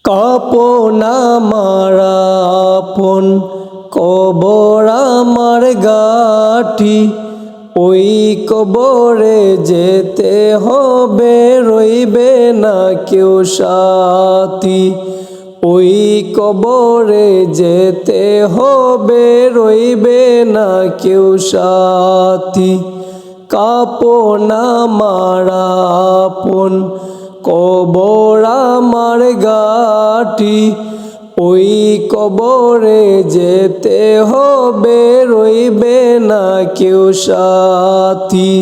কাপন আমার আপন কবর আমার গাঠি, ওই কবরে যেতে হবে, রইবে না কেউ সাথী। ওই কবরে যেতে হবে, রইবে না কেউ সাথী। কাপন আমার আপন কবর আমার গাঠি, ওই কবরে যেতে হবে, রইবে না কেউ সাথী।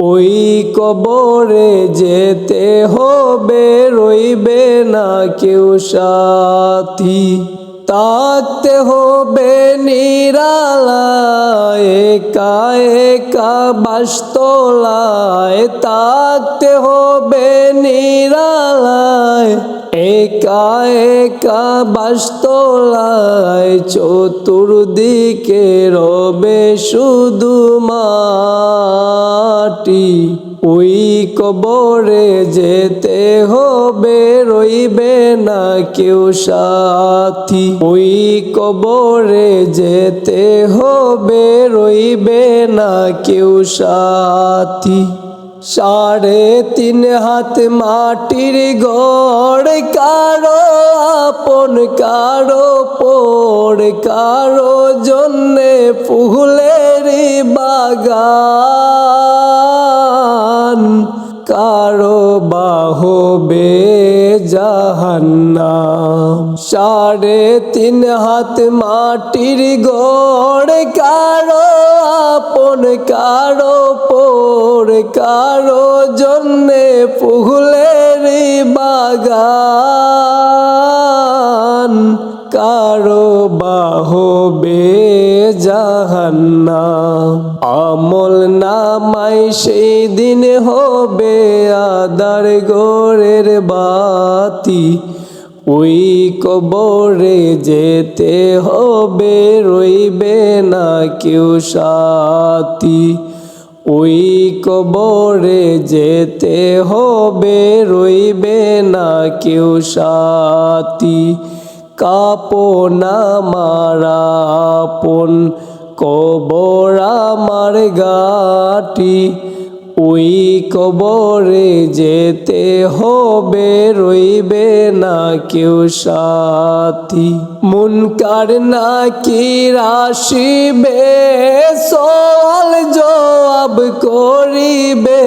ওই কবরে যেতে হবে, রইবে না কেউ সাথী। থাকতে হবে নিরালায়, একা একা বাসতলায়। থাকতে হবে নিরালায়, একা একা বাসতলায়। চতুর্দিকে রবে শুধু মাটি, ওই কবরে যেতে হবে, রইবে না কেউ সাথী। ওই কবরে যেতে হবে, রইবে না কেউ সাথী। 3.5 হাত মাটির ঘর, কারো আপন কারো পর, কারো জন্যে ফুলের বাগান, কারো বাহবে জাহান্নাম। 3.5 হাত মাটির ঘর, কারো আপন কারো পর, কারো জন্যে ফুলের বাগান, কারো বাহবে জাহান্নাম। আমল নামাই সেই দিন হবে আঁধার ঘরের বাতি, ওই কবরে যেতে হবে, রইবে না কেউ সাথী। ওই কবরে যেতে হবে, রইবে না কেউ সাথী। কাপন আমার আপন কবর আমার গাঠি, ওই কবরে যেতে হবে, রইবে না কেউ সাথী। মুনকার নাকির আসিবে, সওয়াল জবাব করিবে,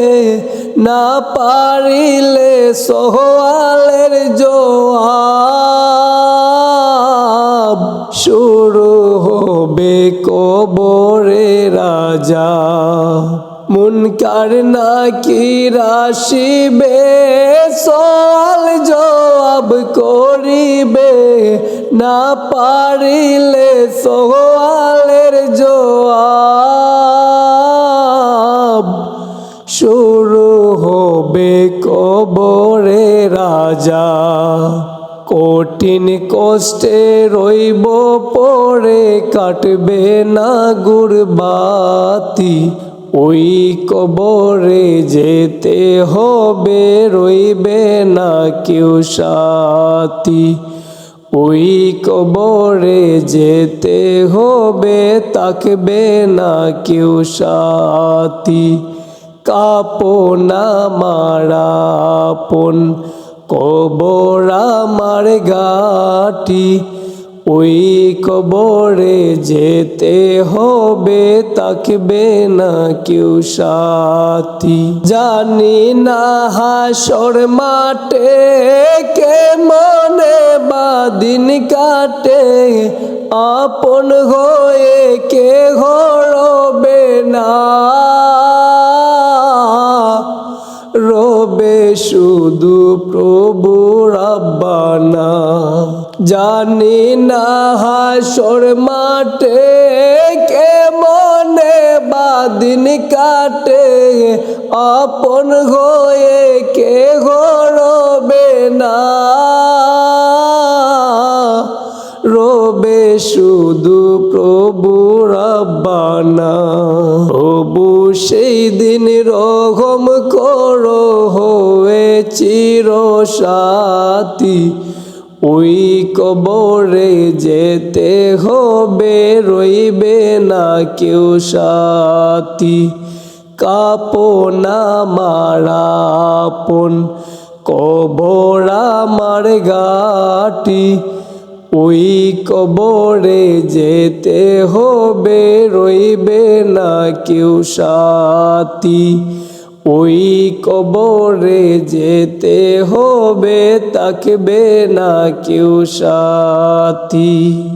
না পারিলে সওয়ালের জবাব। শুরু হবে কবরে রাজা, মুনকার নাকির আসিবে, সওয়াল জবাব করিবে, না পারিলে সওয়ালের জবাব। শুরু হবে কবরে রাজা, কঠিন কষ্টে রইব পরে, কাটবে না গুরবাতি। ওই কবরে যেতে হবে, রইবে না কেউ সাথী। ওই কবরে যেতে হবে, থাকবে না কেউ সাথী। কাপন আমার আপন কবর আমার গাঠি, ওই কবরে যেতে হবে, থাকবে না কেউ সাথী। জানি না হাসর মাঠে কেমনে বাদিন কাটে, আপন হয়ে কে রবে না, রবে শুধু প্রভু রাব্বানা। জানি না হাসর মাঠে কেমনে বাদিন কাটে, আপন হয়ে কে রবে না, রবে শুধু প্রভু রাব্বানা। প্রভু সেই দিন রহম করো, হয়ে চির সাথী। ওই কবরে যেতে হবে, রইবে না কেউ সাথী। কাপন আমার আপন, কবর আমার ঘাটি। ওই কবরে যেতে হবে, রইবে না কেউ সাথী। ওই কবরে যেতে হবে, থাকবে না কেউ সাথী।